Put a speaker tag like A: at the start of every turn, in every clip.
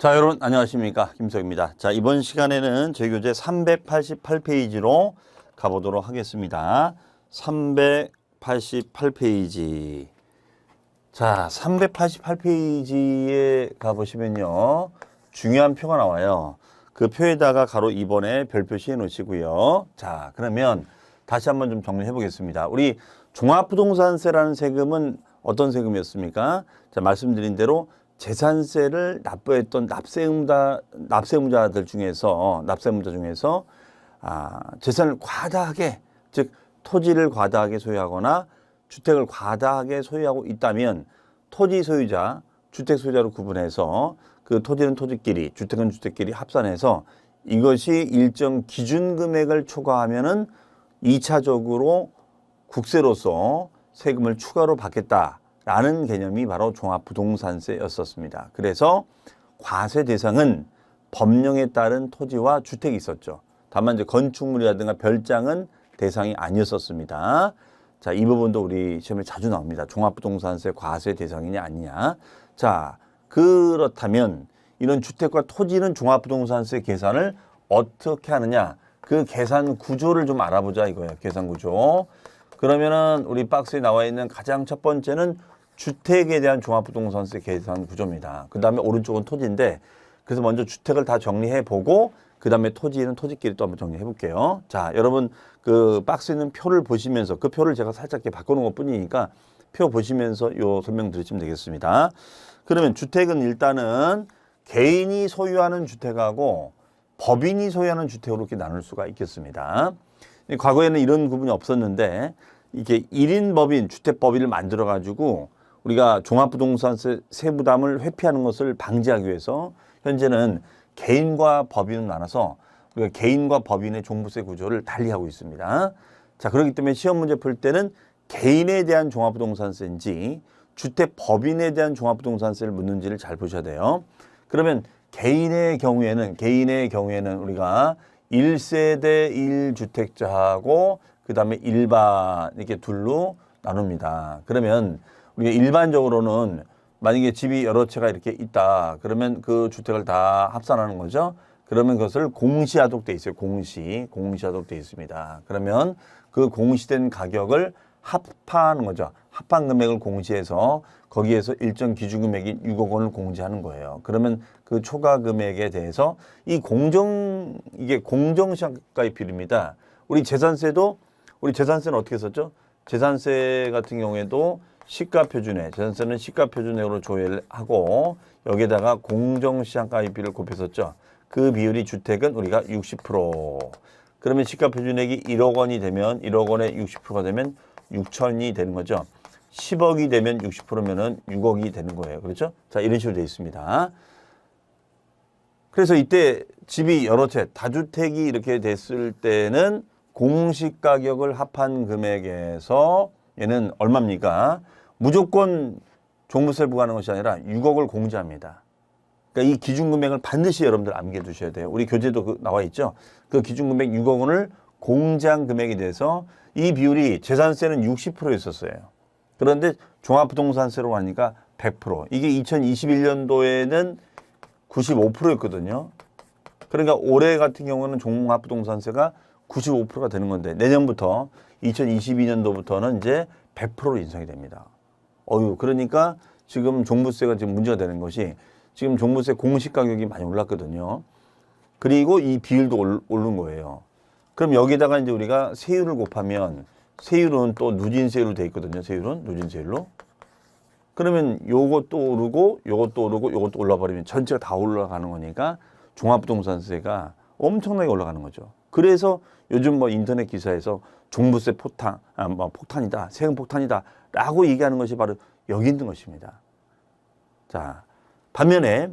A: 자, 여러분 안녕하십니까, 김석입니다. 자, 이번 시간에는 제 교재 388페이지로 가보도록 하겠습니다. 388페이지. 자, 388페이지에 가보시면요, 중요한 표가 나와요. 그 표에다가 가로 2번에 별 표시해 놓으시고요. 자, 그러면 다시 한번 좀 정리해 보겠습니다. 우리 종합부동산세라는 세금은 어떤 세금이었습니까? 자, 말씀드린 대로 재산세를 납부했던 납세의무자 중에서 재산을 과다하게, 즉 토지를 과다하게 소유하거나 주택을 과다하게 소유하고 있다면 토지 소유자, 주택 소유자로 구분해서 그 토지는 토지끼리, 주택은 주택끼리 합산해서 이것이 일정 기준 금액을 초과하면은 2차적으로 국세로서 세금을 추가로 받겠다라는 개념이 바로 종합부동산세였었습니다. 그래서 과세 대상은 법령에 따른 토지와 주택이 있었죠. 다만 이제 건축물이라든가 별장은 대상이 아니었었습니다. 자, 이 부분도 우리 시험에 자주 나옵니다. 종합부동산세 과세 대상이냐 아니냐. 자, 그렇다면 이런 주택과 토지는 종합부동산세 계산을 어떻게 하느냐. 그 계산 구조를 좀 알아보자 이거예요. 계산 구조. 그러면은 우리 박스에 나와 있는 가장 첫 번째는 주택에 대한 종합부동산세 계산 구조입니다. 그 다음에 오른쪽은 토지인데, 그래서 먼저 주택을 다 정리해 보고 그 다음에 토지는 토지끼리 또 한번 정리해 볼게요. 자, 여러분 그 박스에 있는 표를 보시면서, 그 표를 제가 살짝 이렇게 바꿔놓은 것 뿐이니까 표 보시면서 요 설명 들으시면 되겠습니다. 그러면 주택은 일단은 개인이 소유하는 주택하고 법인이 소유하는 주택으로 이렇게 나눌 수가 있겠습니다. 과거에는 이런 구분이 없었는데, 이게 1인 법인, 주택법인을 만들어 가지고 우리가 종합부동산세 세부담을 회피하는 것을 방지하기 위해서 현재는 개인과 법인을 나눠서 우리가 개인과 법인의 종부세 구조를 달리하고 있습니다. 자, 그렇기 때문에 시험 문제 풀 때는 개인에 대한 종합부동산세인지 주택법인에 대한 종합부동산세를 묻는지를 잘 보셔야 돼요. 그러면 개인의 경우에는 우리가 1세대 1주택자하고 그 다음에 일반 이렇게 둘로 나눕니다. 그러면 우리가 일반적으로는 만약에 집이 여러 채가 이렇게 있다. 그러면 그 주택을 다 합산하는 거죠. 그러면 그것을 공시하도록 돼 있어요. 공시하도록 돼 있습니다. 그러면 그 공시된 가격을 합하는 거죠. 합한 금액을 공시해서 거기에서 일정 기준 금액인 6억 원을 공제하는 거예요. 그러면 그 초과 금액에 대해서 이게 공정시가가입비율입니다. 우리 재산세는 어떻게 썼죠? 재산세 같은 경우에도 재산세는 시가표준액으로 조회를 하고 여기에다가 공정시장가입비를 곱했었죠. 그 비율이 주택은 우리가 60%. 그러면 시가표준액이 1억 원이 되면 1억 원의 60%가 되면 6천이 되는 거죠. 10억이 되면 60%면은 6억이 되는 거예요. 그렇죠? 자, 이런 식으로 되어 있습니다. 그래서 이때 집이 여러 채, 다주택이 이렇게 됐을 때는 공시가격을 합한 금액에서 얘는 얼마입니까? 무조건 종부세 부과하는 것이 아니라 6억을 공제합니다. 그러니까 이 기준금액을 반드시 여러분들 암기해 두셔야 돼요. 우리 교재도 나와 있죠. 그 기준금액 6억 원을 공제한 금액에 대해서 이 비율이 재산세는 60%였었어요. 그런데 종합부동산세로 하니까 100%. 이게 2021년도에는 95%였거든요. 그러니까 올해 같은 경우는 종합부동산세가 95%가 되는 건데, 내년부터 2022년도부터는 이제 100%로 인상이 됩니다. 그러니까 지금 종부세가 지금 문제가 되는 것이, 지금 종부세 공시 가격이 많이 올랐거든요. 그리고 이 비율도 오른 거예요. 그럼 여기다가 이제 우리가 세율을 곱하면, 세율은 또 누진세율로 돼 있거든요. 세율은 누진세율로. 그러면 요것도 오르고 요것도 오르고 요것도 올라버리면 전체가 다 올라가는 거니까 종합부동산세가 엄청나게 올라가는 거죠. 그래서 요즘 뭐 인터넷 기사에서 종부세 폭탄이다, 세금 폭탄이다 라고 얘기하는 것이 바로 여기 있는 것입니다. 자, 반면에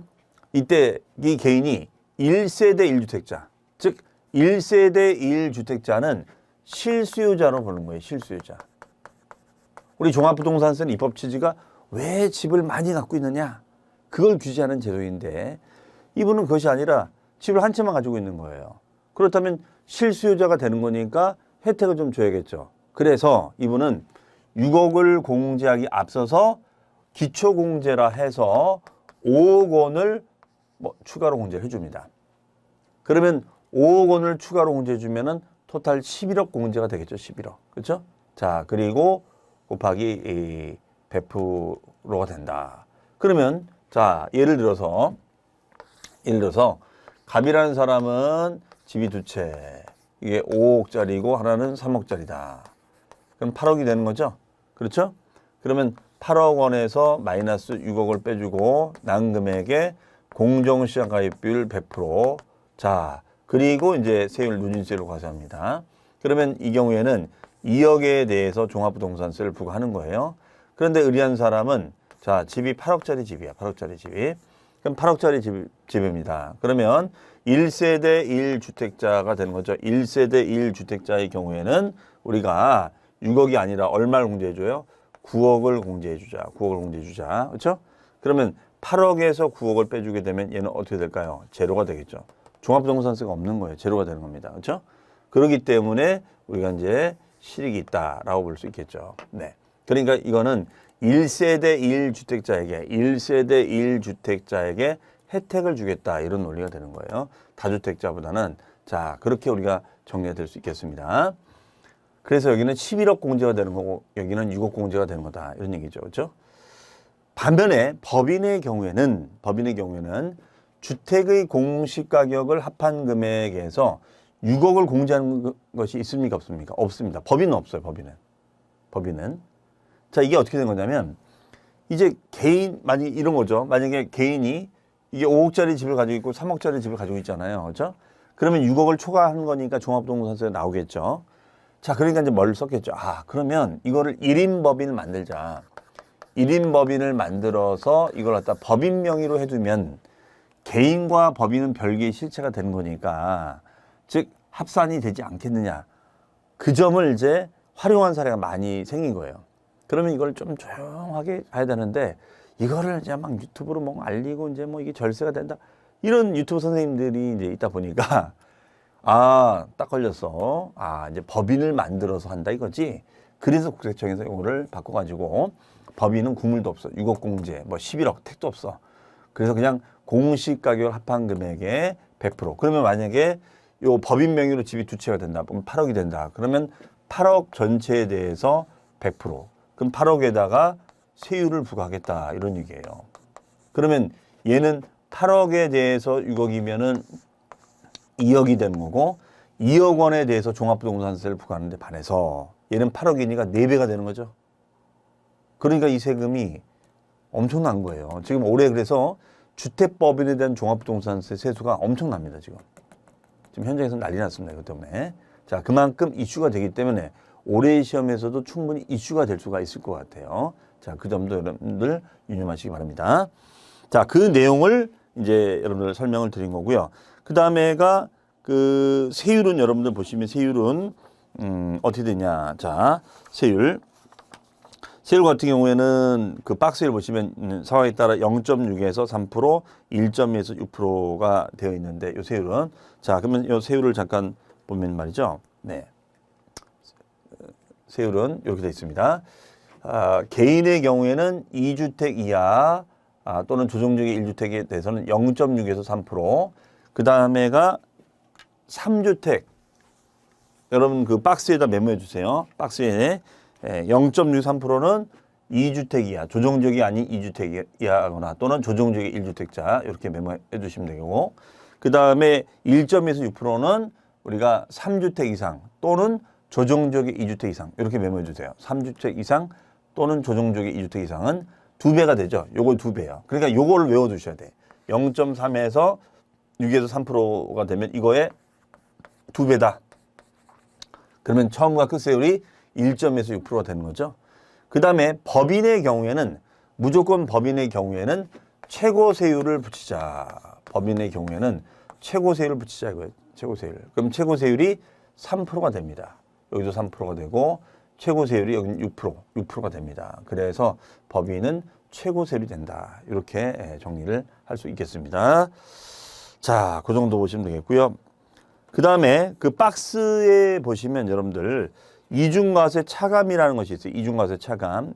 A: 이때 이 개인이 1세대 1주택자, 즉 1세대 1주택자는 실수요자로 보는 거예요. 실수요자. 우리 종합부동산세는 입법 취지가 왜 집을 많이 갖고 있느냐, 그걸 규제하는 제도인데, 이분은 그것이 아니라 집을 한 채만 가지고 있는 거예요. 그렇다면 실수요자가 되는 거니까 혜택을 좀 줘야겠죠. 그래서 이분은 6억을 공제하기 앞서서 기초공제라 해서 5억 원을 뭐 추가로 공제를 해줍니다. 그러면 5억 원을 추가로 공제해 주면은 토탈 11억 공제가 되겠죠. 11억. 그렇죠? 자, 그리고 곱하기 이 100%가 된다. 그러면 자, 예를 들어서 갑이라는 사람은 집이 두 채. 이게 5억짜리고 하나는 3억짜리다. 그럼 8억이 되는 거죠? 그렇죠? 그러면 8억 원에서 마이너스 6억을 빼주고 난 금액의 공정시장 가입비율 100%. 자, 그리고 이제 세율 누진세로 과세합니다. 그러면 이 경우에는 2억에 대해서 종합부동산세를 부과하는 거예요. 그런데 의리한 사람은 자, 집이 8억짜리 집이야. 8억짜리 집이. 그럼 8억짜리 집입니다. 그러면 1세대 1주택자가 되는 거죠. 1세대 1주택자의 경우에는 우리가 6억이 아니라 얼마를 공제해줘요? 9억을 공제해주자. 9억을 공제해주자. 그렇죠? 그러면 8억에서 9억을 빼주게 되면 얘는 어떻게 될까요? 제로가 되겠죠. 종합부동산세가 없는 거예요. 제로가 되는 겁니다. 그렇죠? 그렇기 때문에 우리가 이제 실익이 있다라고 볼 수 있겠죠. 네. 그러니까 이거는 1세대 1주택자에게 혜택을 주겠다. 이런 논리가 되는 거예요. 다주택자보다는. 자, 그렇게 우리가 정리가 될 수 있겠습니다. 그래서 여기는 11억 공제가 되는 거고 여기는 6억 공제가 되는 거다. 이런 얘기죠. 그렇죠? 반면에 법인의 경우에는 주택의 공시가격을 합한 금액에서 6억을 공제하는 것이 있습니까? 없습니까? 없습니다. 법인은 없어요. 법인은. 자, 이게 어떻게 된 거냐면 이제 만약에 이런 거죠. 만약에 개인이 이게 5억짜리 집을 가지고 있고 3억짜리 집을 가지고 있잖아요. 그렇죠? 그러면 6억을 초과하는 거니까 종합부동산세가 나오겠죠. 자, 그러니까 이제 뭘 썼겠죠. 아, 그러면 이거를 1인 법인을 만들자. 1인 법인을 만들어서 이걸 갖다 법인 명의로 해두면 개인과 법인은 별개의 실체가 되는 거니까 즉 합산이 되지 않겠느냐. 그 점을 이제 활용한 사례가 많이 생긴 거예요. 그러면 이걸 좀 조용하게 해야 되는데 이거를 이제 막 유튜브로 뭐 알리고 이제 뭐 이게 절세가 된다. 이런 유튜브 선생님들이 이제 있다 보니까 아, 딱 걸렸어. 아, 이제 법인을 만들어서 한다 이거지. 그래서 국세청에서 이거를 바꿔가지고 법인은 국물도 없어. 6억 공제, 뭐 11억 택도 없어. 그래서 그냥 공시가격 합한 금액의 100%. 그러면 만약에 요 법인 명의로 집이 두 채가 된다. 그럼 8억이 된다. 그러면 8억 전체에 대해서 100%. 그럼 8억에다가 세율을 부과하겠다. 이런 얘기예요. 그러면 얘는 8억에 대해서 6억이면은 2억이 되는 거고 2억 원에 대해서 종합부동산세를 부과하는데 반해서 얘는 8억이니까 4배가 되는 거죠. 그러니까 이 세금이 엄청난 거예요. 지금 올해 그래서 주택법인에 대한 종합부동산세 세수가 엄청납니다. 지금 현장에서 난리 났습니다. 이것 때문에. 자, 그만큼 이슈가 되기 때문에 올해 시험에서도 충분히 이슈가 될 수가 있을 것 같아요. 자, 그 점도 여러분들 유념하시기 바랍니다. 자, 그 내용을 이제 여러분들 설명을 드린 거고요. 그 다음에가 그 세율은 여러분들 보시면 세율은 어떻게 되냐. 자, 세율 같은 경우에는 그 박스를 보시면 상황에 따라 0.6에서 3%, 1.2에서 6%가 되어 있는데 이 세율은 자, 그러면 이 세율을 잠깐 보면 말이죠. 네. 세율은 이렇게 되어 있습니다. 개인의 경우에는 2주택 이하 또는 조정적인 1주택에 대해서는 0.6에서 3%, 그 다음에가 3주택, 여러분 그 박스에다 메모해 주세요. 박스에 0.63%는 2주택 이하, 조정적이 아닌 2주택 이하거나 또는 조정적인 1주택자 이렇게 메모해 주시면 되고, 그 다음에 1.2에서 6%는 우리가 3주택 이상 또는 조정적인 2주택 이상 이렇게 메모해 주세요. 3주택 이상 또는 조정적인 2주택 이상은 2배가 되죠. 요거 2배예요. 그러니까 요거를 외워 두셔야 돼. 0.3에서 6에서 3%가 되면 이거의 2배다. 그러면 처음과 끝세율이 1.에서 6%가 되는 거죠. 그 다음에 법인의 경우에는 무조건 법인의 경우에는 최고세율을 붙이자. 법인의 경우에는 최고세율을 붙이자 이거예요. 최고세율. 그럼 최고세율이 3%가 됩니다. 여기도 3%가 되고 최고세율이 여기 6%가 됩니다. 그래서 법인은 최고세율이 된다. 이렇게 정리를 할 수 있겠습니다. 자, 그 정도 보시면 되겠고요. 그 다음에 그 박스에 보시면 여러분들 이중과세 차감이라는 것이 있어요. 이중과세 차감.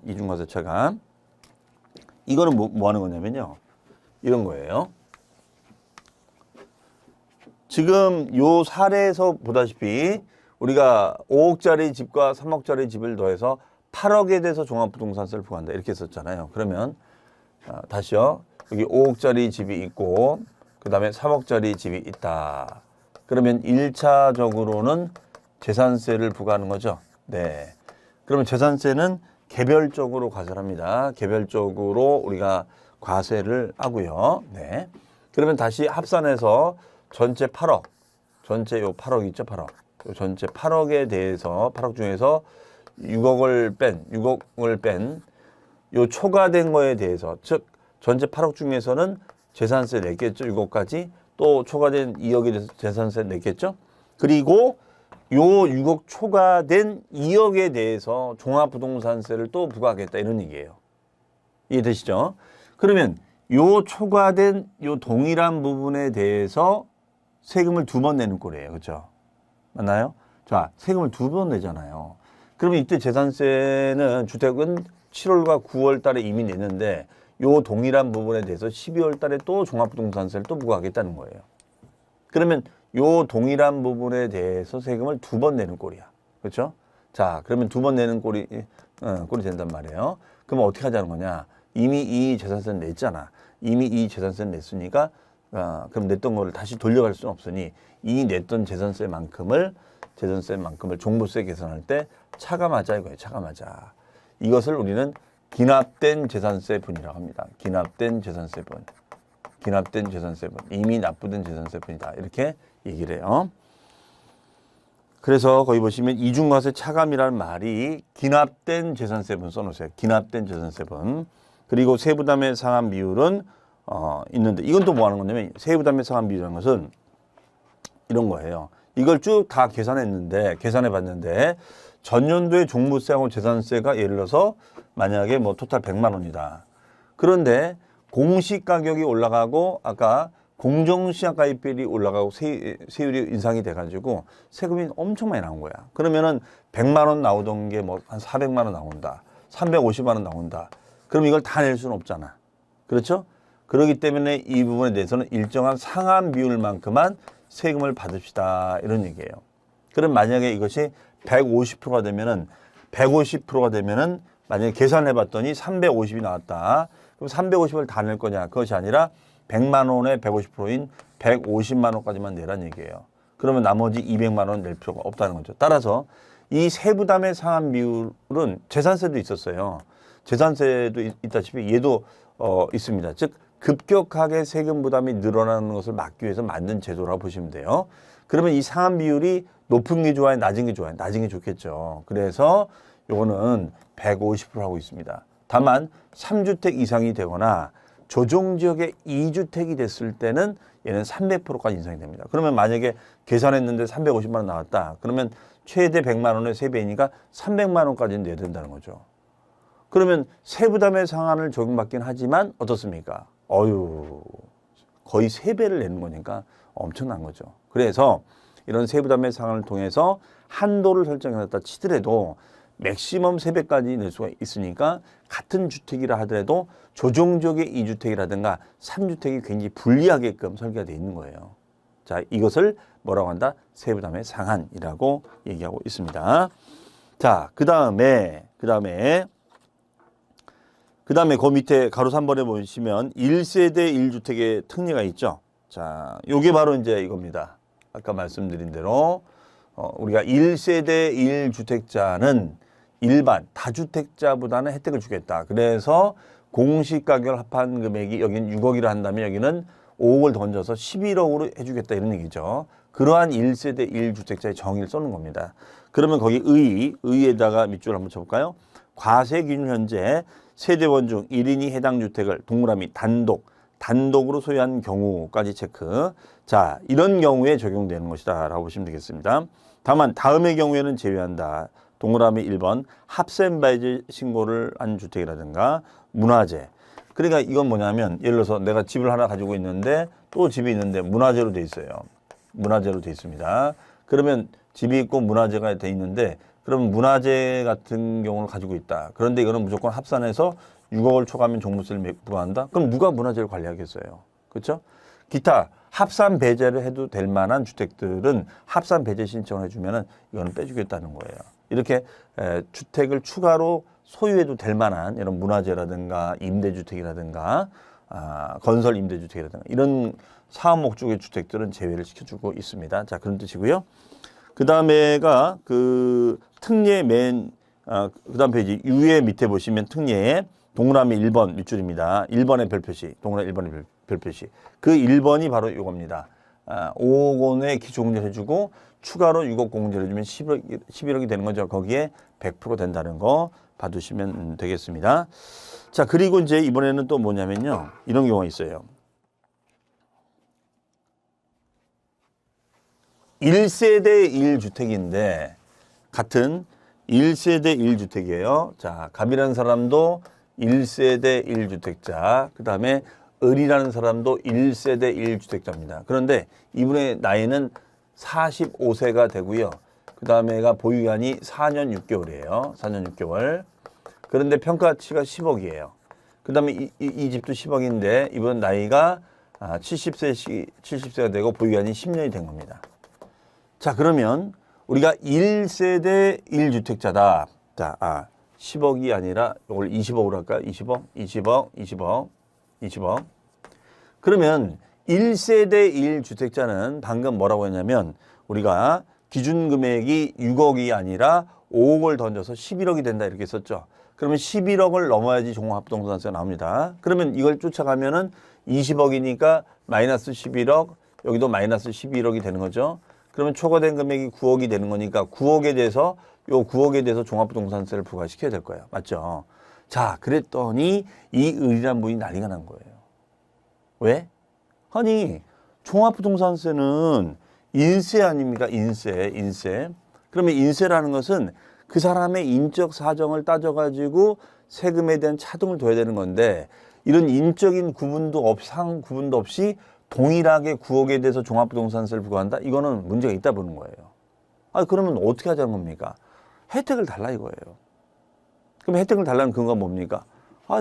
A: 이거는 뭐 하는 거냐면요. 이런 거예요. 지금 요 사례에서 보다시피 우리가 5억짜리 집과 3억짜리 집을 더해서 8억에 대해서 종합부동산세를 부과한다 이렇게 썼잖아요. 그러면 다시요. 여기 5억짜리 집이 있고 그 다음에 3억짜리 집이 있다. 그러면 1차적으로는 재산세를 부과하는 거죠. 네. 그러면 재산세는 개별적으로 과세를 합니다. 개별적으로 우리가 과세를 하고요. 네. 그러면 다시 합산해서 전체 8억, 전체 요 8억 있죠, 8억. 요 전체 8억에 대해서 8억 중에서 6억을 뺀 요 초과된 거에 대해서, 즉 전체 8억 중에서는 재산세 냈겠죠, 6억까지. 또 초과된 2억에 대해서 재산세 냈겠죠. 그리고 요 6억 초과된 2억에 대해서 종합부동산세를 또 부과하겠다 이런 얘기예요. 이해되시죠? 그러면 요 초과된 요 동일한 부분에 대해서 세금을 2번 내는 꼴이에요. 그렇죠? 맞나요? 자, 세금을 2번 내잖아요. 그러면 이때 재산세는 주택은 7월과 9월 달에 이미 냈는데 요 동일한 부분에 대해서 12월 달에 또 종합부동산세를 또 부과하겠다는 거예요. 그러면 요 동일한 부분에 대해서 세금을 2번 내는 꼴이야. 그렇죠? 자, 그러면 2번 내는 꼴이 된단 말이에요. 그러면 어떻게 하자는 거냐? 이미 이 재산세는 냈잖아. 이미 이 재산세는 냈으니까 그럼 냈던 거를 다시 돌려갈 수는 없으니 이 냈던 재산세만큼을 종부세 계산할 때 차감하자 이거예요. 차감하자. 이것을 우리는 기납된 재산세분이라고 합니다. 기납된 재산세분. 기납된 재산세분. 이미 납부된 재산세분이다. 이렇게 얘기를 해요. 그래서 거기 보시면 이중과세 차감이라는 말이 기납된 재산세분 써놓으세요. 기납된 재산세분. 그리고 세부담의 상한 비율은 있는데 이건 또 뭐 하는 거냐면 세부담의 상한 비율이라는 것은 이런 거예요. 이걸 쭉 다 계산해 봤는데 전년도에 종부세하고 재산세가 예를 들어서 만약에 뭐 토탈 100만 원이다. 그런데 공시 가격이 올라가고 아까 공정시장가입비율이 올라가고 세율이 인상이 돼가지고 세금이 엄청 많이 나온 거야. 그러면은 100만 원 나오던 게 뭐 한 400만 원 나온다. 350만 원 나온다. 그럼 이걸 다 낼 수는 없잖아. 그렇죠? 그렇기 때문에 이 부분에 대해서는 일정한 상한 비율만큼만 세금을 받읍시다. 이런 얘기예요. 그럼 만약에 이것이 150%가 되면은 만약에 계산해 봤더니 350이 나왔다. 그럼 350을 다 낼 거냐? 그것이 아니라 100만 원에 150%인 150만 원까지만 내란 얘기예요. 그러면 나머지 200만 원 낼 필요가 없다는 거죠. 따라서 이 세부담의 상한 비율은 재산세도 있었어요. 재산세도 있다시피 얘도 있습니다. 즉 급격하게 세금 부담이 늘어나는 것을 막기 위해서 만든 제도라고 보시면 돼요. 그러면 이 상한 비율이 높은 게 좋아요? 낮은 게 좋아요? 낮은 게 좋겠죠. 그래서 요거는 150% 하고 있습니다. 다만 3주택 이상이 되거나 조정지역에 2주택이 됐을 때는 얘는 300%까지 인상이 됩니다. 그러면 만약에 계산했는데 350만 원 나왔다. 그러면 최대 100만 원의 3배니까 300만 원까지는 내야 된다는 거죠. 그러면 세부담의 상한을 적용받긴 하지만 어떻습니까? 거의 3배를 내는 거니까 엄청난 거죠. 그래서 이런 세부담의 상한을 통해서 한도를 설정해놨다 치더라도 맥시멈 3배까지 낼 수가 있으니까 같은 주택이라 하더라도 조정지역의 2주택이라든가 3주택이 굉장히 불리하게끔 설계가 되어 있는 거예요. 자, 이것을 뭐라고 한다? 세부담의 상한이라고 얘기하고 있습니다. 자, 그 다음에 그 밑에 가로 3번에 보시면 1세대 1주택의 특례가 있죠. 자, 요게 바로 이제 이겁니다. 아까 말씀드린 대로 우리가 1세대 1주택자는 일반 다주택자보다는 혜택을 주겠다. 그래서 공시가격을 합한 금액이 여기는 6억이라 한다면 여기는 5억을 던져서 11억으로 해주겠다 이런 얘기죠. 그러한 1세대 1주택자의 정의를 써놓은 겁니다. 그러면 거기 의에다가 밑줄 한번 쳐볼까요? 과세 기준 현재 세대원 중 1인이 해당 주택을 동그라미 단독으로 소유한 경우까지 체크. 자, 이런 경우에 적용되는 것이다 라고 보시면 되겠습니다. 다만 다음의 경우에는 제외한다. 동그라미 1번 합센바이제 신고를 한 주택이라든가 문화재. 그러니까 이건 뭐냐면 예를 들어서 내가 집을 하나 가지고 있는데 또 집이 있는데 문화재로 돼 있어요. 문화재로 돼 있습니다. 그러면 집이 있고 문화재가 돼 있는데 그러면 문화재 같은 경우를 가지고 있다. 그런데 이거는 무조건 합산해서 6억을 초과하면 종부세를 부과한다. 그럼 누가 문화재를 관리하겠어요? 그렇죠? 기타 합산 배제를 해도 될 만한 주택들은 합산 배제 신청을 해주면은 이거는 빼주겠다는 거예요. 이렇게 주택을 추가로 소유해도 될 만한 이런 문화재라든가 임대주택이라든가 건설 임대주택이라든가 이런 사업 목적의 주택들은 제외를 시켜주고 있습니다. 자, 그런 뜻이고요. 그 다음에가 그 특례 그 다음 페이지 U의 밑에 보시면 특례에 동그라미 1번 밑줄입니다. 1번의 별표시, 동그라미 1번의 별표시. 그 1번이 바로 이겁니다. 5억 원의 기초공제를 해주고 추가로 6억 공제를 해주면 11억이 되는 거죠. 거기에 100% 된다는 거 봐두시면 되겠습니다. 자, 그리고 이제 이번에는 또 뭐냐면요. 이런 경우가 있어요. 1세대 1주택인데 같은 1세대 1주택이에요. 자, 갑이라는 사람도 1세대 1주택자, 그 다음에 을이라는 사람도 1세대 1주택자입니다. 그런데 이분의 나이는 45세가 되고요. 그 다음에가 보유기간이 4년 6개월이에요. 4년 6개월. 그런데 평가치가 10억이에요. 그 다음에 이 집도 10억인데 이분 나이가 70세가 되고 보유기간이 10년이 된 겁니다. 자, 그러면 우리가 1세대 1주택자다. 자, 10억이 아니라 이걸 20억으로 할까요? 20억. 그러면 1세대 1주택자는 방금 뭐라고 했냐면 우리가 기준 금액이 6억이 아니라 5억을 던져서 11억이 된다 이렇게 썼죠. 그러면 11억을 넘어야지 종합부동산세가 나옵니다. 그러면 이걸 쫓아가면은 20억이니까 마이너스 11억, 여기도 마이너스 11억이 되는 거죠. 그러면 초과된 금액이 9억이 되는 거니까 9억에 대해서 종합부동산세를 부과시켜야 될 거예요. 맞죠? 자, 그랬더니 이 을이란 분이 난리가 난 거예요. 왜? 아니, 종합부동산세는 인세 아닙니까? 인세. 그러면 인세라는 것은 그 사람의 인적 사정을 따져가지고 세금에 대한 차등을 둬야 되는 건데 이런 인적인 구분도 상 구분도 없이 동일하게 9억에 대해서 종합부동산세를 부과한다? 이거는 문제가 있다 보는 거예요. 그러면 어떻게 하자는 겁니까? 혜택을 달라 이거예요. 그럼 혜택을 달라는 근거가 뭡니까?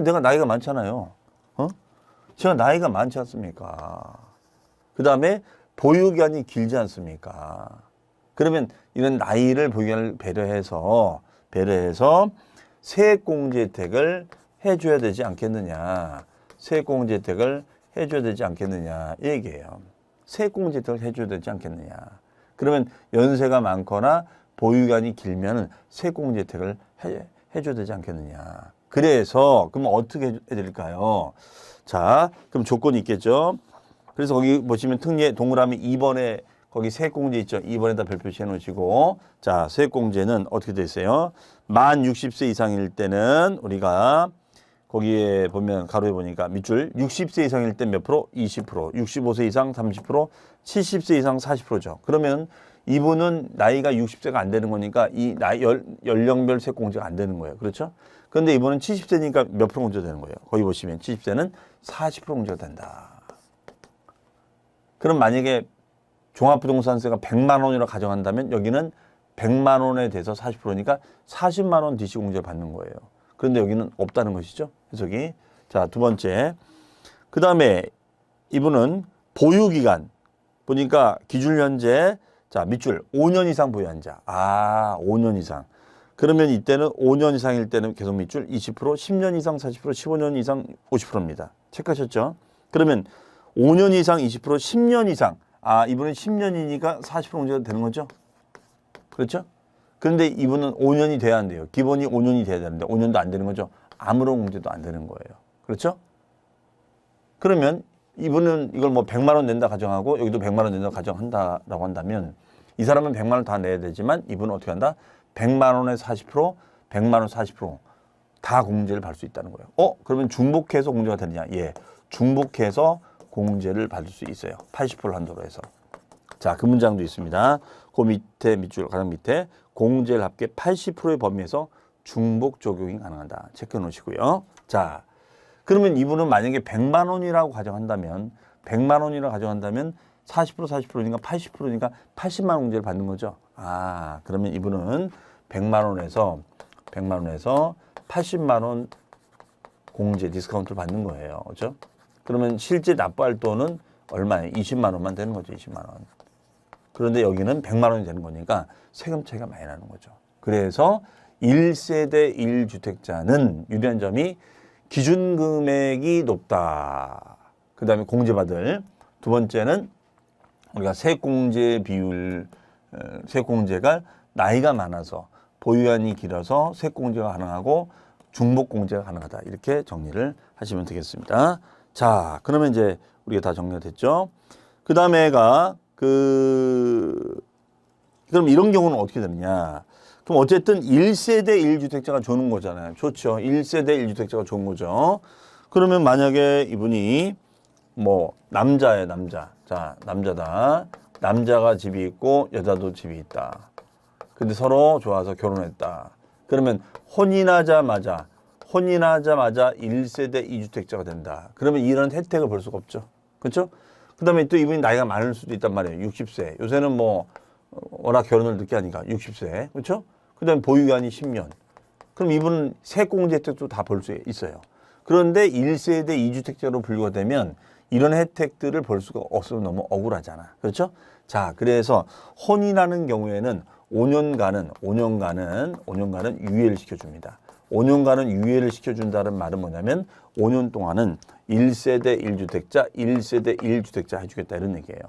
A: 내가 나이가 많잖아요. 제가 나이가 많지 않습니까? 그 다음에 보유기간이 길지 않습니까? 그러면 이런 나이를 보유기간을 배려해서 세액공제 혜택을 해줘야 되지 않겠느냐. 세액공제 혜택을 해줘야 되지 않겠느냐 이 얘기예요. 세액공제 혜택을 해줘야 되지 않겠느냐. 그러면 연세가 많거나 보유기간이 길면 세액공제 혜택을 해줘야 되지 않겠느냐. 그래서 그럼 어떻게 해드릴까요? 자, 그럼 조건이 있겠죠. 그래서 거기 보시면 특례 동그라미 2번에 거기 세액공제 있죠. 2번에다 별표시 해놓으시고 자, 세액공제는 어떻게 돼 있어요? 만 60세 이상일 때는 우리가 거기에 보면 가로에 보니까 밑줄 60세 이상일 때 몇 프로? 20%, 65세 이상 30%, 70세 이상 40%죠. 그러면 이분은 나이가 60세가 안 되는 거니까 이 나이 연령별 세액공제가 안 되는 거예요. 그렇죠? 그런데 이분은 70세니까 몇 프로 공제가 되는 거예요? 거기 보시면 70세는 40% 공제가 된다. 그럼 만약에 종합부동산세가 100만 원이라고 가정한다면 여기는 100만 원에 대해서 40%니까 40만 원 DC 공제를 받는 거예요. 그런데 여기는 없다는 것이죠. 해석이. 자, 두 번째. 그 다음에 이분은 보유기간. 보니까 기준연재. 자, 밑줄 5년 이상 보유한 자. 5년 이상. 그러면 이때는 5년 이상일 때는 계속 밑줄 20%, 10년 이상 40%, 15년 이상 50%입니다. 체크하셨죠? 그러면 5년 이상 20%, 10년 이상. 이분은 10년이니까 40% 공제가 되는 거죠? 그렇죠? 그런데 이분은 5년이 돼야 안 돼요. 기본이 5년이 돼야 되는데 5년도 안 되는 거죠. 아무런 공제도 안 되는 거예요. 그렇죠? 그러면 이분은 이걸 뭐 100만 원 낸다 가정하고 여기도 100만 원 낸다 가정한다라고 한다면 이 사람은 100만 원 다 내야 되지만 이분은 어떻게 한다? 100만 원에 40%, 100만 원 40%다 공제를 받을 수 있다는 거예요. 그러면 중복해서 공제가 되느냐? 예. 중복해서 공제를 받을 수 있어요. 80% 한도로 해서. 자, 그 문장도 있습니다. 그 밑에 밑줄 가장 밑에 공제를 합계 80%의 범위에서 중복 적용이 가능하다. 체크해 놓으시고요. 자, 그러면 이분은 만약에 100만 원이라고 가정한다면 40%니까 80%니까 80만 원 공제를 받는 거죠. 그러면 이분은 100만 원에서 80만 원 공제 디스카운트를 받는 거예요. 그렇죠? 그러면 실제 납부할 돈은 얼마에 20만 원만 되는 거죠. 20만 원. 그런데 여기는 100만 원이 되는 거니까 세금 차이가 많이 나는 거죠. 그래서 1세대 1주택자는 유리한 점이 기준 금액이 높다. 그 다음에 공제받을. 두 번째는 우리가 세액공제 비율, 세액공제가 나이가 많아서 보유한이 길어서 세액공제가 가능하고 중복공제가 가능하다. 이렇게 정리를 하시면 되겠습니다. 자, 그러면 이제 우리가 다 정리가 됐죠. 그 다음에가 그럼 이런 경우는 어떻게 되느냐. 그럼 어쨌든 1세대 1주택자가 좋은 거잖아요. 좋죠. 1세대 1주택자가 좋은 거죠. 그러면 만약에 이분이 뭐 남자예요. 남자. 자, 남자다. 남자가 집이 있고 여자도 집이 있다. 근데 서로 좋아서 결혼했다. 그러면 혼인하자마자 1세대 2주택자가 된다. 그러면 이런 혜택을 볼 수가 없죠. 그렇죠? 그 다음에 또 이분이 나이가 많을 수도 있단 말이에요. 60세. 요새는 뭐 워낙 결혼을 늦게 하니까 60세. 그렇죠? 그 다음에 보유기간이 10년. 그럼 이분은 세액공제 혜택도 다 볼 수 있어요. 그런데 1세대 2주택자로 분류가 되면 이런 혜택들을 볼 수가 없으면 너무 억울하잖아. 그렇죠? 자, 그래서 혼인하는 경우에는 5년간은 유예를 시켜줍니다. 5년간은 유예를 시켜준다는 말은 뭐냐면 5년 동안은 1세대 1주택자 해주겠다 이런 얘기예요.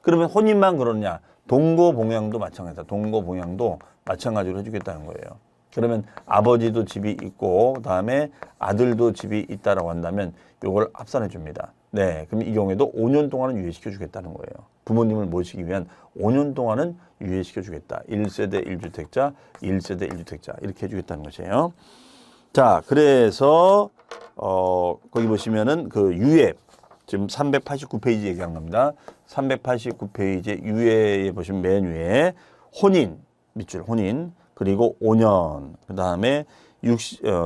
A: 그러면 혼인만 그러냐? 동거봉양도 마찬가지다. 동거봉양도 마찬가지로 해주겠다는 거예요. 그러면 아버지도 집이 있고 그다음에 아들도 집이 있다라고 한다면 이걸 합산해 줍니다. 네, 그럼 이 경우에도 5년 동안은 유예시켜 주겠다는 거예요. 부모님을 모시기 위한 5년 동안은 유예시켜 주겠다. 1세대 1주택자 이렇게 해주겠다는 것이에요. 자, 그래서 거기 보시면은 그 유예 지금 389페이지 얘기한 겁니다. 389페이지 유예에 보시면 맨 위에 혼인 밑줄 혼인 그리고 5년 그 다음에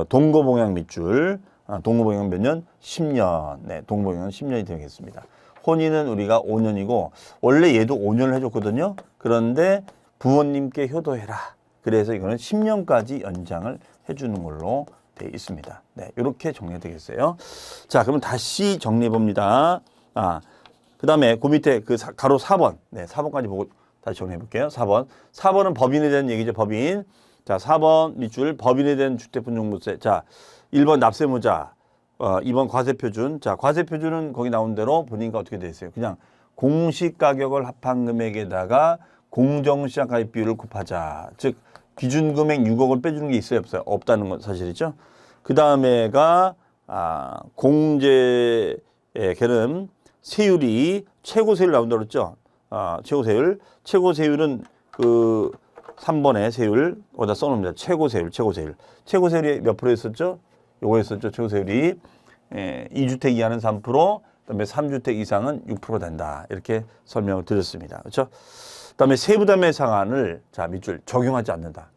A: 동거봉양 밑줄 동거봉양 몇 년? 10년. 네, 동거봉양 10년이 되겠습니다. 혼인은 우리가 5년이고 원래 얘도 5년을 해줬거든요. 그런데 부모님께 효도해라. 그래서 이거는 10년까지 연장을 해주는 걸로 되어 있습니다. 네, 이렇게 정리가 되겠어요. 자, 그러면 다시 정리해 봅니다. 그 다음에 그 밑에 그 가로 4번. 네, 4번까지 보고 다시 정리해 볼게요. 4번. 4번은 법인에 대한 얘기죠. 법인. 자, 4번 밑줄 법인에 대한 주택분용물세. 자, 1번 납세무자. 2번 과세표준. 자, 과세표준은 거기 나온 대로 보니까 어떻게 돼 있어요? 그냥 공시가격을 합한 금액에다가 공정시장가액 비율을 곱하자. 즉 기준금액 6억을 빼주는 게 있어요? 없어요? 없다는 건 사실이죠. 그 다음에가 공제의 개름 세율이 최고 세율 나온다고 그랬죠? 최고 세율은 그 3번의 세율 어디다 써놓습니다. 최고 세율이 몇 프로 였었죠? 요거였었죠. 최고 세율이 2주택 이하는 3%, 그다음에 3주택 이상은 6% 된다. 이렇게 설명을 드렸습니다. 그렇죠? 그다음에 세부담의 상한을 자 밑줄 적용하지 않는다.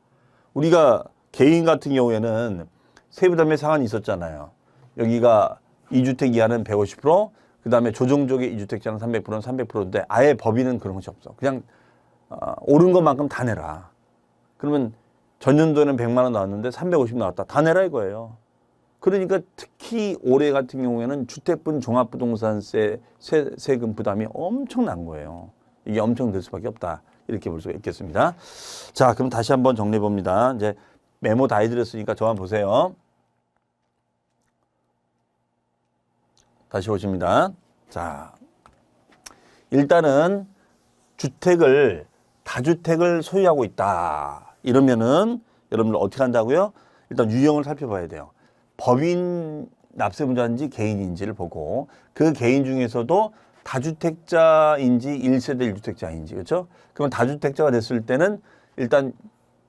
A: 우리가 개인 같은 경우에는 세부담의 상한이 있었잖아요. 여기가 2주택 이하는 150%, 그다음에 조정적의 2주택자는 300%는 300%인데 아예 법인은 그런 것이 없어. 그냥 오른 것만큼 다 내라. 그러면 전년도에는 100만 원 나왔는데 350 나왔다. 다 내라 이거예요. 그러니까 특히 올해 같은 경우에는 주택분 종합부동산세 세금 부담이 엄청난 거예요. 이게 엄청 될 수밖에 없다. 이렇게 볼 수가 있겠습니다. 자, 그럼 다시 한번 정리해 봅니다. 이제 메모 다 해드렸으니까 저만 보세요. 다시 보십니다. 자, 일단은 다주택을 소유하고 있다. 이러면은 여러분들 어떻게 한다고요? 일단 유형을 살펴봐야 돼요. 법인 납세무자인지 개인인지를 보고 그 개인 중에서도 다주택자인지 1세대 1주택자인지 그렇죠? 그러면 다주택자가 됐을 때는 일단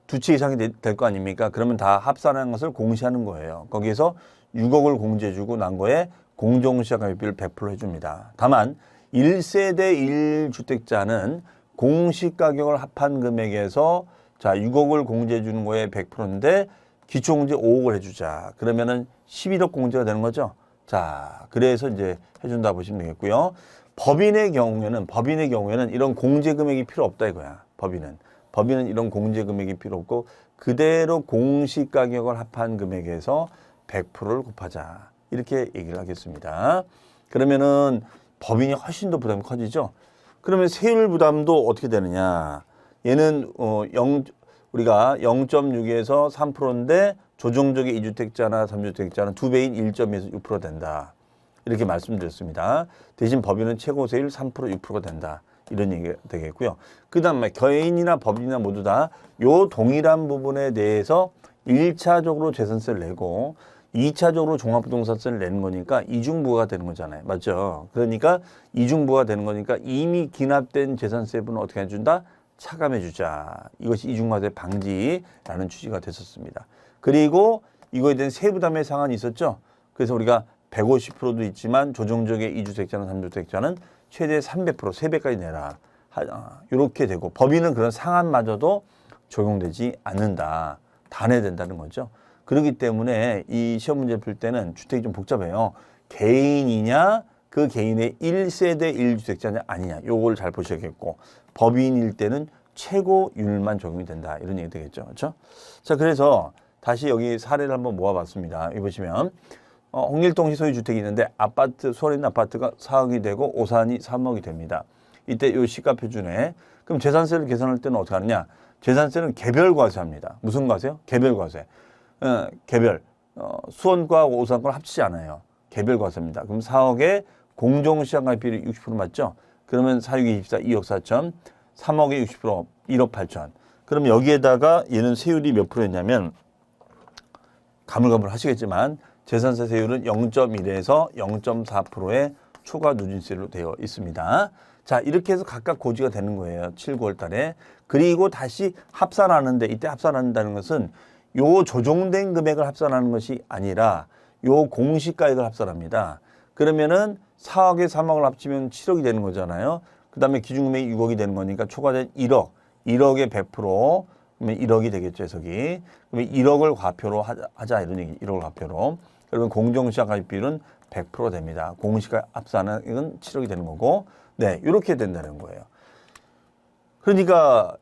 A: 두 채 이상이 될 거 아닙니까? 그러면 다 합산하는 것을 공시하는 거예요. 거기에서 6억을 공제해주고 난 거에 공정시장가액비율 100% 해줍니다. 다만 1세대 1주택자는 공시가격을 합한 금액에서 자 6억을 공제해 주는 거에 100%인데 기초공제 5억을 해주자. 그러면은 11억 공제가 되는 거죠. 자, 그래서 이제 해준다 보시면 되겠고요. 법인의 경우에는 이런 공제 금액이 필요 없다 이거야. 법인은 이런 공제 금액이 필요 없고 그대로 공시가격을 합한 금액에서 100%를 곱하자. 이렇게 얘기를 하겠습니다. 그러면은 법인이 훨씬 더 부담이 커지죠. 그러면 세율 부담도 어떻게 되느냐? 얘는 우리가 0.6에서 3%인데 조정적의 2주택자나 3주택자는 2배인 1.2에서 6% 된다. 이렇게 말씀드렸습니다. 대신 법인은 최고 세율 3%, 6%가 된다. 이런 얘기가 되겠고요. 그 다음에 개인이나 법인이나 모두 다 요 동일한 부분에 대해서 1차적으로 재산세를 내고 2차적으로 종합부동산세를 내는 거니까 이중부가 되는 거잖아요. 맞죠? 그러니까 이중부가 되는 거니까 이미 기납된 재산세분은 어떻게 해준다? 차감해주자. 이것이 이중과세 방지라는 취지가 됐었습니다. 그리고 이거에 대한 세부담의 상한이 있었죠. 그래서 우리가 150%도 있지만 조정적의 2주택자나 3주택자는 최대 300%, 3배까지 내라. 이렇게 되고 법인은 그런 상한마저도 적용되지 않는다. 다 내야 된다는 거죠. 그렇기 때문에 이 시험 문제 풀 때는 주택이 좀 복잡해요. 개인이냐 그 개인의 1세대 1주택자냐 아니냐 요걸 잘 보셔야겠고 법인일 때는 최고율만 적용이 된다. 이런 얘기 되겠죠. 그렇죠? 자, 그래서 다시 여기 사례를 한번 모아봤습니다. 여기 보시면 홍길동시 소유 주택이 있는데 아파트, 수원에 있는 아파트가 4억이 되고 오산이 3억이 됩니다. 이때 요 시가 표준에 그럼 재산세를 계산할 때는 어떻게 하느냐? 재산세는 개별 과세합니다. 무슨 과세요? 개별 과세. 개별. 수원과 오산과를 합치지 않아요. 개별 과세입니다. 그럼 4억에 공정시장가액 비율이 60% 맞죠? 그러면 4,6이 24, 2억 4천, 3억에 60%, 1억 8천. 그럼 여기에다가 얘는 세율이 몇 프로였냐면 가물가물 하시겠지만 재산세 세율은 0.1에서 0.4%의 초과 누진세로 되어 있습니다. 자, 이렇게 해서 각각 고지가 되는 거예요. 7, 9월 달에. 그리고 다시 합산하는데 이때 합산한다는 것은 요 조정된 금액을 합산하는 것이 아니라 요 공시가액을 합산합니다. 그러면은 4억에 3억을 합치면 7억이 되는 거잖아요. 그 다음에 기준금액이 6억이 되는 거니까 초과된 1억, 1억의 100%, 그러면 1억이 되겠죠, 해석이. 그러면 1억을 과표로 하자 이런 얘기, 1억을 과표로. 그러면 공정시가가액 비율은 100% 됩니다. 공시가 합산액은 7억이 되는 거고, 네, 이렇게 된다는 거예요. 그러니까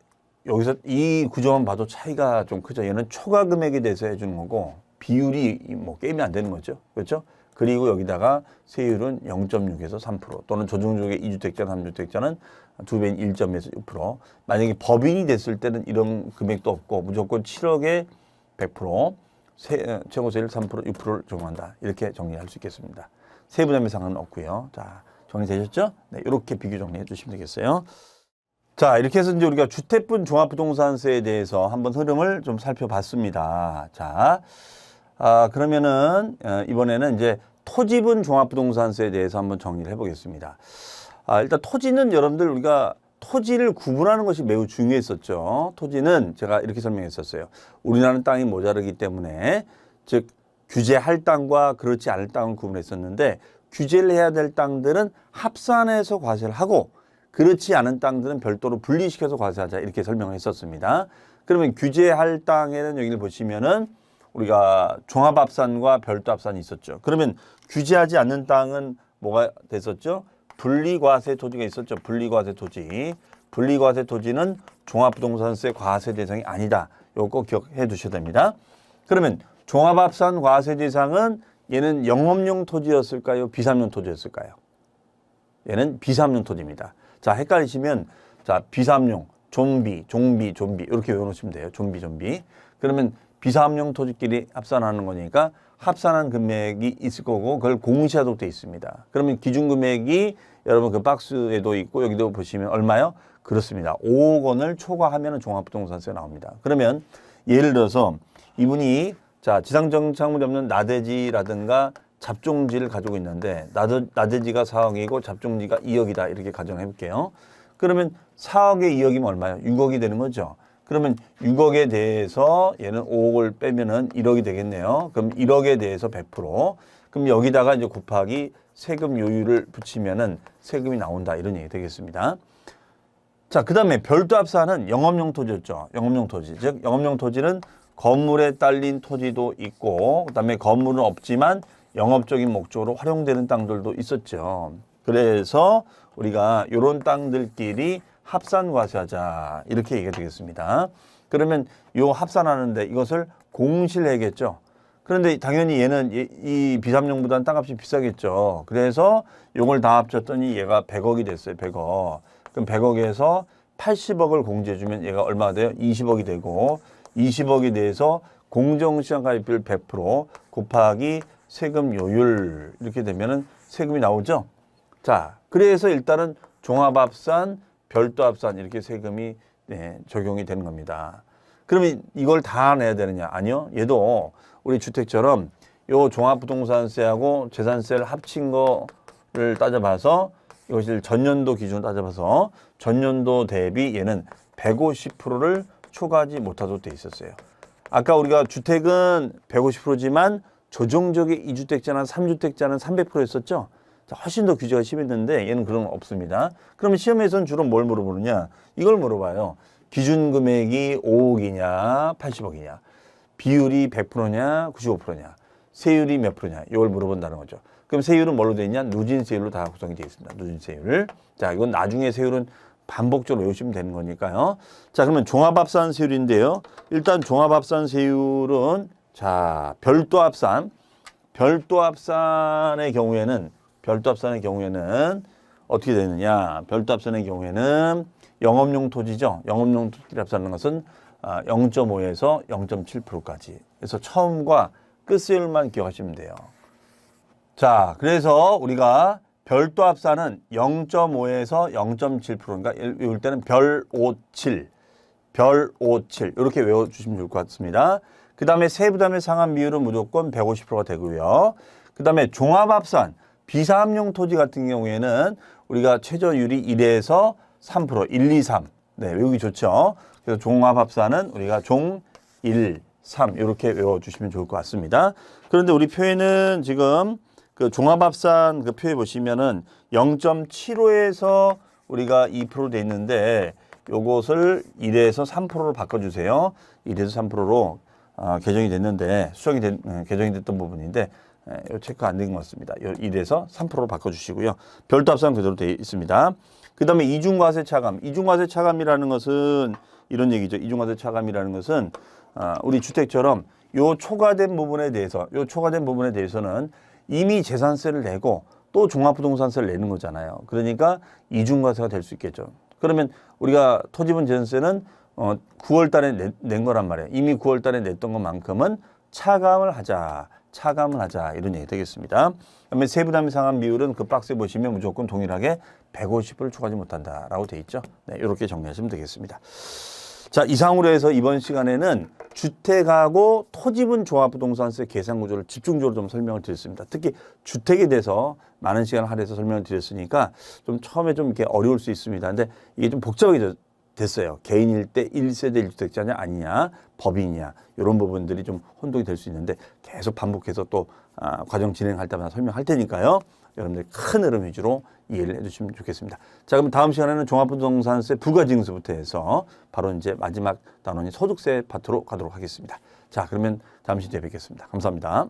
A: 여기서 이 구조만 봐도 차이가 좀 크죠. 얘는 초과 금액에 대해서 해주는 거고 비율이 뭐 게임이 안 되는 거죠. 그렇죠? 그리고 여기다가 세율은 0.6에서 3% 또는 조정적의 2주택자, 3주택자는 2배인 1.에서 6%. 만약에 법인이 됐을 때는 이런 금액도 없고 무조건 7억에 100%, 최고세율 3%, 6%를 적용한다. 이렇게 정리할 수 있겠습니다. 세부담의 상한은 없고요. 자, 정리되셨죠? 네, 이렇게 비교 정리해 주시면 되겠어요. 자, 이렇게 해서 이제 우리가 주택분 종합부동산세에 대해서 한번 흐름을 좀 살펴봤습니다. 자, 그러면은 이번에는 이제 토지분 종합부동산세에 대해서 한번 정리를 해보겠습니다. 일단 토지는 여러분들 우리가 토지를 구분하는 것이 매우 중요했었죠. 토지는 제가 이렇게 설명했었어요. 우리나라는 땅이 모자르기 때문에 즉 규제할 땅과 그렇지 않을 땅을 구분했었는데 규제를 해야 될 땅들은 합산해서 과세를 하고 그렇지 않은 땅들은 별도로 분리시켜서 과세하자 이렇게 설명을 했었습니다. 그러면 규제할 땅에는 여기를 보시면은 우리가 종합합산과 별도합산이 있었죠. 그러면 규제하지 않는 땅은 뭐가 됐었죠? 분리과세 토지가 있었죠. 분리과세 토지. 분리과세 토지는 종합부동산세 과세 대상이 아니다. 요거 기억해 두셔야 됩니다. 그러면 종합합산 과세 대상은 얘는 영업용 토지였을까요? 비삼용 토지였을까요? 얘는 비삼용 토지입니다. 자, 헷갈리시면 자, 비삼용, 좀비, 종비, 좀비 이렇게 외워놓으시면 돼요. 좀비, 좀비. 그러면 비삼용 토지끼리 합산하는 거니까 합산한 금액이 있을 거고 그걸 공시하도록 되어 있습니다. 그러면 기준금액이 여러분 그 박스에도 있고 여기도 보시면 얼마요? 그렇습니다. 5억 원을 초과하면 종합부동산세가 나옵니다. 그러면 예를 들어서 이분이 자, 지상정착물이 없는 나대지라든가 잡종지를 가지고 있는데 나대지가 4억이고 잡종지가 2억이다 이렇게 가정해 볼게요. 그러면 4억에 2억이면 얼마예요? 6억이 되는 거죠. 그러면 6억에 대해서 얘는 5억을 빼면은 1억이 되겠네요. 그럼 1억에 대해서 100%. 그럼 여기다가 이제 곱하기 세금 요율을 붙이면은 세금이 나온다 이런 얘기 되겠습니다. 자, 그다음에 별도 합산은 영업용 토지였죠. 영업용 토지. 즉 영업용 토지는 건물에 딸린 토지도 있고 그다음에 건물은 없지만 영업적인 목적으로 활용되는 땅들도 있었죠. 그래서 우리가 이런 땅들끼리 합산과세하자 이렇게 얘기가 되겠습니다. 그러면 요 합산하는데 이것을 공시를 해야겠죠. 그런데 당연히 얘는 이 비삼용보다는 땅값이 비싸겠죠. 그래서 요걸 다 합쳤더니 얘가 100억이 됐어요. 100억. 그럼 100억에서 80억을 공제해주면 얘가 얼마가 돼요? 20억이 되고 20억에 대해서 공정시장 가입비율 100% 곱하기 세금 요율 이렇게 되면은 세금이 나오죠. 자, 그래서 일단은 종합합산, 별도합산 이렇게 세금이 적용이 되는 겁니다. 그러면 이걸 다 내야 되느냐? 아니요. 얘도 우리 주택처럼 요 종합부동산세하고 재산세를 합친 거를 따져봐서 이것을 전년도 기준으로 따져봐서 전년도 대비 얘는 150%를 초과하지 못하도록 돼 있었어요. 아까 우리가 주택은 150%지만 조정적의 2주택자나 3주택자는 300%였었죠. 훨씬 더 규제가 심했는데 얘는 그런 건 없습니다. 그러면 시험에서는 주로 뭘 물어보느냐? 이걸 물어봐요. 기준 금액이 5억이냐 80억이냐, 비율이 100%냐 95%냐, 세율이 몇 프로냐, 이걸 물어본다는 거죠. 그럼 세율은 뭘로 되어 있냐? 누진세율로 다 구성이 되어 있습니다. 누진세율. 자, 이건 나중에 세율은 반복적으로 외우시면 되는 거니까요. 자, 그러면 종합합산 세율인데요. 일단 종합합산 세율은 자, 별도합산의 경우에는 어떻게 되느냐? 별도합산의 경우에는 영업용 토지죠. 영업용 토지를 합산하는 것은 0.5에서 0.7%까지. 그래서 처음과 끝세율만 기억하시면 돼요. 자, 그래서 우리가 별도 합산은 0.5에서 0.7%, 그러니까 외울 때는 별 57 이렇게 외워주시면 좋을 것 같습니다. 그 다음에 세부담의 상환 비율은 무조건 150%가 되고요. 그 다음에 종합합산, 비사업용 토지 같은 경우에는 우리가 최저율이 1에서 3%, 1, 2, 3. 네, 외우기 좋죠. 그래서 종합합산은 우리가 종 1, 3 이렇게 외워주시면 좋을 것 같습니다. 그런데 우리 표에는 지금 그 종합합산 그 표에 보시면은 0.75에서 우리가 2% 돼 있는데 요것을 1에서 3%로 바꿔주세요. 1에서 3%로 개정이 됐는데 개정이 됐던 부분인데 요 체크 안 된 것 같습니다. 1에서 3%로 바꿔주시고요. 별도 합산 그대로 되어 있습니다. 그 다음에 이중과세 차감. 이중과세 차감이라는 것은 이런 얘기죠. 이중과세 차감이라는 것은 우리 주택처럼 요 초과된 부분에 대해서는 이미 재산세를 내고 또 종합부동산세를 내는 거잖아요. 그러니까 이중과세가 될 수 있겠죠. 그러면 우리가 토지분 재산세는 9월 달에 낸 거란 말이에요. 이미 9월 달에 냈던 것만큼은 차감을 하자 이런 얘기 되겠습니다. 그다음에 세부담의 상환 비율은 그 박스에 보시면 무조건 동일하게 150%를 초과하지 못한다라고 돼 있죠. 네, 이렇게 정리하시면 되겠습니다. 자, 이상으로 해서 이번 시간에는 주택하고 토지분 종합부동산세 계산 구조를 집중적으로 좀 설명을 드렸습니다. 특히 주택에 대해서 많은 시간을 할애해서 설명을 드렸으니까 좀 처음에 좀 이렇게 어려울 수 있습니다. 근데 이게 좀 복잡하게 됐어요. 개인일 때 1세대 1주택자냐 아니냐, 법인이냐 이런 부분들이 좀 혼동이 될 수 있는데 계속 반복해서 또 과정 진행할 때마다 설명할 테니까요. 여러분들 큰 흐름 위주로 이해를 해주시면 좋겠습니다. 자, 그럼 다음 시간에는 종합부동산세 부가징수부터 해서 바로 이제 마지막 단원인 소득세 파트로 가도록 하겠습니다. 자, 그러면 다음 시간에 뵙겠습니다. 감사합니다.